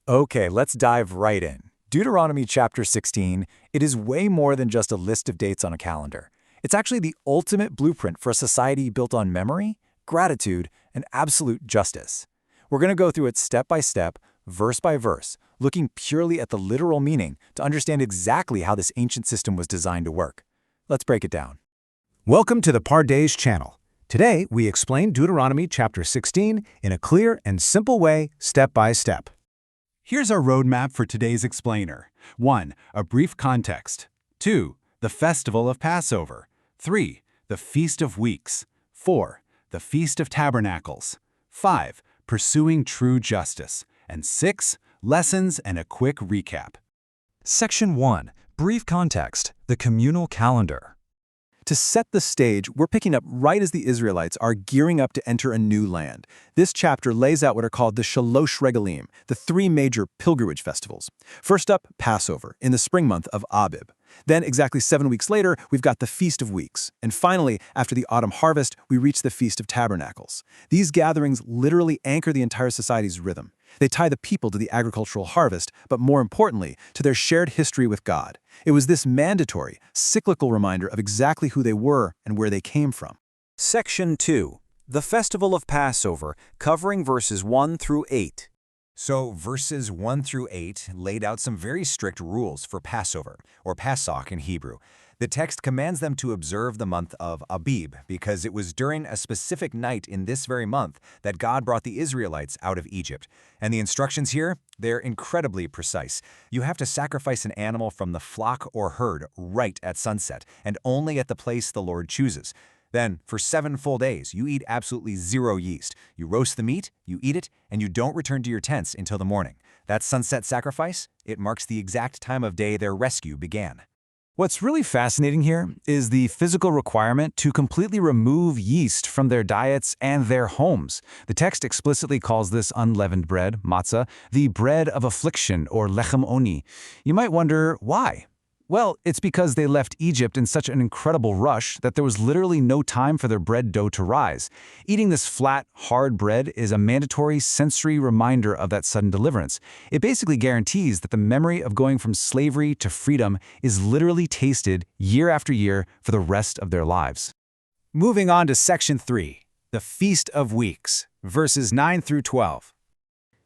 Okay, let's dive right in. Deuteronomy chapter 16, it is way more than just a list of dates on a calendar. It's actually the ultimate blueprint for a society built on memory, gratitude, and absolute justice. We're going to go through it step by step, verse by verse, looking purely at the literal meaning to understand exactly how this ancient system was designed to work. Let's break it down. Welcome to the Pardes channel. Today, we explain Deuteronomy chapter 16 in a clear and simple way, step by step. Here's our roadmap for today's explainer. 1. A brief context. 2. The festival of Passover. 3. The Feast of Weeks. 4. The Feast of Tabernacles. 5. Pursuing true justice. And 6. Lessons and a quick recap. Section 1. Brief context. The communal calendar. To set the stage, we're picking up right as the Israelites are gearing up to enter a new land. This chapter lays out what are called the Shalosh Regalim, the three major pilgrimage festivals. First up, Passover, in the spring month of Abib. Then, exactly 7 weeks later, we've got the Feast of Weeks. And finally, after the autumn harvest, we reach the Feast of Tabernacles. These gatherings literally anchor the entire society's rhythm. They tie the people to the agricultural harvest, but more importantly, to their shared history with God. It was this mandatory, cyclical reminder of exactly who they were and where they came from. Section 2. The Festival of Passover, covering verses 1 through 8. So verses 1 through 8 laid out some very strict rules for Passover, or Passoch in Hebrew. The text commands them to observe the month of Abib because it was during a specific night in this very month that God brought the Israelites out of Egypt. And the instructions here, they're incredibly precise. You have to sacrifice an animal from the flock or herd right at sunset, and only at the place the Lord chooses. Then, for 7 full days, you eat absolutely zero yeast. You roast the meat, you eat it, and you don't return to your tents until the morning. That sunset sacrifice, it marks the exact time of day their rescue began. What's really fascinating here is the physical requirement to completely remove yeast from their diets and their homes. The text explicitly calls this unleavened bread, matzah, the bread of affliction, or lechem oni. You might wonder, why? Well, it's because they left Egypt in such an incredible rush that there was literally no time for their bread dough to rise. Eating this flat, hard bread is a mandatory sensory reminder of that sudden deliverance. It basically guarantees that the memory of going from slavery to freedom is literally tasted year after year for the rest of their lives. Moving on to Section 3, the Feast of Weeks, verses 9 through 12.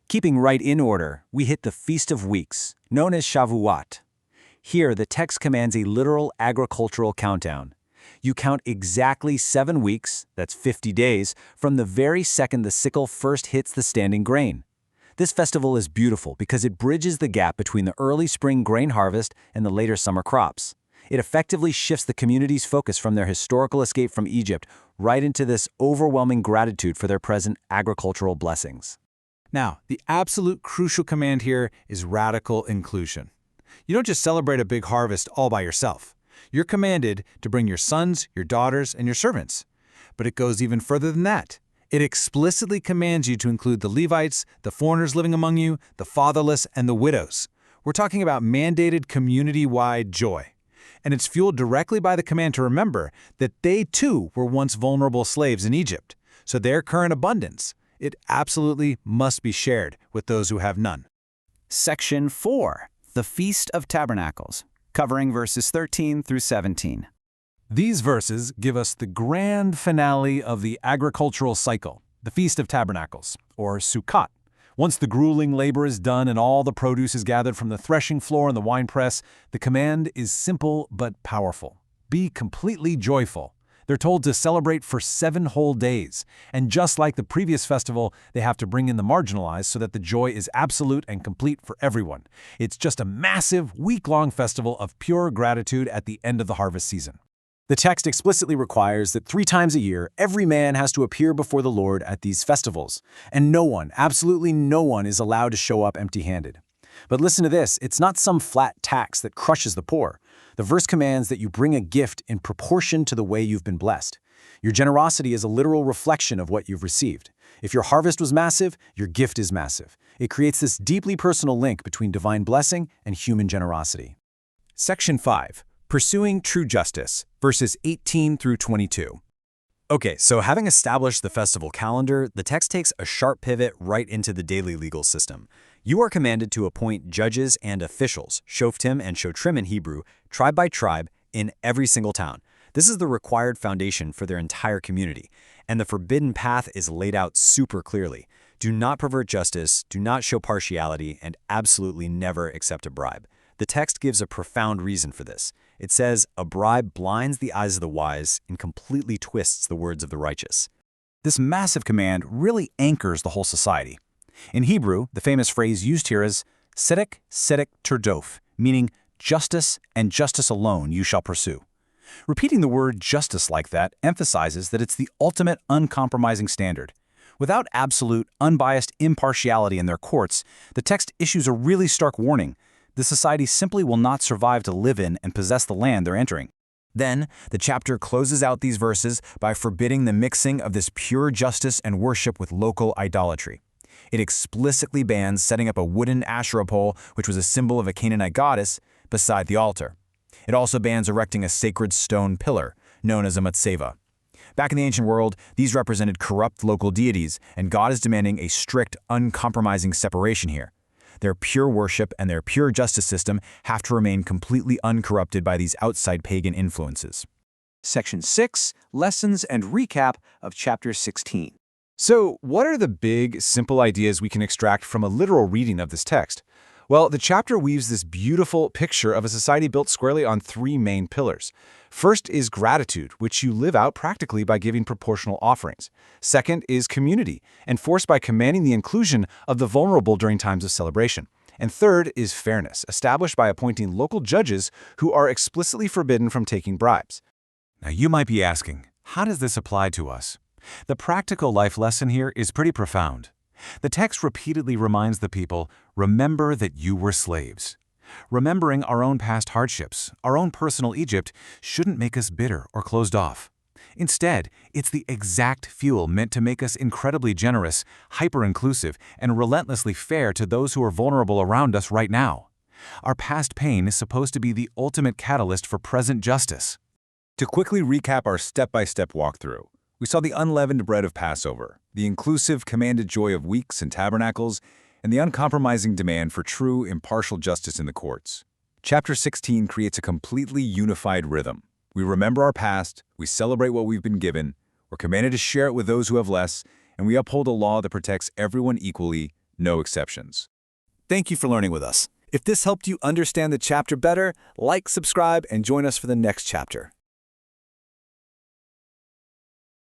Keeping right in order, we hit the Feast of Weeks, known as Shavuot. Here, the text commands a literal agricultural countdown. You count exactly 7 weeks, that's 50 days, from the very second the sickle first hits the standing grain. This festival is beautiful because it bridges the gap between the early spring grain harvest and the later summer crops. It effectively shifts the community's focus from their historical escape from Egypt right into this overwhelming gratitude for their present agricultural blessings. Now, the absolute crucial command here is radical inclusion. You don't just celebrate a big harvest all by yourself. You're commanded to bring your sons, your daughters, and your servants. But it goes even further than that. It explicitly commands you to include the Levites, the foreigners living among you, the fatherless, and the widows. We're talking about mandated community-wide joy. And it's fueled directly by the command to remember that they too were once vulnerable slaves in Egypt. So their current abundance, it absolutely must be shared with those who have none. Section 4. The Feast of Tabernacles, covering verses 13 through 17. These verses give us the grand finale of the agricultural cycle, the Feast of Tabernacles, or Sukkot. Once the grueling labor is done and all the produce is gathered from the threshing floor and the winepress, the command is simple but powerful. Be completely joyful. They're told to celebrate for 7 whole days. And just like the previous festival, they have to bring in the marginalized so that the joy is absolute and complete for everyone. It's just a massive, week-long festival of pure gratitude at the end of the harvest season. The text explicitly requires that 3 times a year, every man has to appear before the Lord at these festivals. And no one, absolutely no one, is allowed to show up empty-handed. But listen to this, it's not some flat tax that crushes the poor. The verse commands that you bring a gift in proportion to the way you've been blessed. Your generosity is a literal reflection of what you've received. If your harvest was massive, your gift is massive. It creates this deeply personal link between divine blessing and human generosity. Section 5. Pursuing True Justice, verses 18 through 22. Okay, so having established the festival calendar, the text takes a sharp pivot right into the daily legal system. You are commanded to appoint judges and officials, shoftim and shotrim in Hebrew, tribe by tribe, in every single town. This is the required foundation for their entire community, and the forbidden path is laid out super clearly. Do not pervert justice, do not show partiality, and absolutely never accept a bribe. The text gives a profound reason for this. It says, a bribe blinds the eyes of the wise and completely twists the words of the righteous. This massive command really anchors the whole society. In Hebrew, the famous phrase used here is tzedek, tzedek terdof, meaning justice and justice alone you shall pursue. Repeating the word justice like that emphasizes that it's the ultimate uncompromising standard. Without absolute, unbiased impartiality in their courts, the text issues a really stark warning. The society simply will not survive to live in and possess the land they're entering. Then, the chapter closes out these verses by forbidding the mixing of this pure justice and worship with local idolatry. It explicitly bans setting up a wooden Asherah pole, which was a symbol of a Canaanite goddess, beside the altar. It also bans erecting a sacred stone pillar, known as a matzeva. Back in the ancient world, these represented corrupt local deities, and God is demanding a strict, uncompromising separation here. Their pure worship and their pure justice system have to remain completely uncorrupted by these outside pagan influences. Section 6, Lessons and Recap of Chapter 16. So, what are the big, simple ideas we can extract from a literal reading of this text? Well, the chapter weaves this beautiful picture of a society built squarely on three main pillars. First is gratitude, which you live out practically by giving proportional offerings. Second is community, enforced by commanding the inclusion of the vulnerable during times of celebration. And third is fairness, established by appointing local judges who are explicitly forbidden from taking bribes. Now, you might be asking, how does this apply to us? The practical life lesson here is pretty profound. The text repeatedly reminds the people, remember that you were slaves. Remembering our own past hardships, our own personal Egypt, shouldn't make us bitter or closed off. Instead, it's the exact fuel meant to make us incredibly generous, hyper-inclusive, and relentlessly fair to those who are vulnerable around us right now. Our past pain is supposed to be the ultimate catalyst for present justice. To quickly recap our step-by-step walkthrough, we saw the unleavened bread of Passover, the inclusive, commanded joy of weeks and tabernacles, and the uncompromising demand for true, impartial justice in the courts. Chapter 16 creates a completely unified rhythm. We remember our past, we celebrate what we've been given, we're commanded to share it with those who have less, and we uphold a law that protects everyone equally, no exceptions. Thank you for learning with us. If this helped you understand the chapter better, like, subscribe, and join us for the next chapter.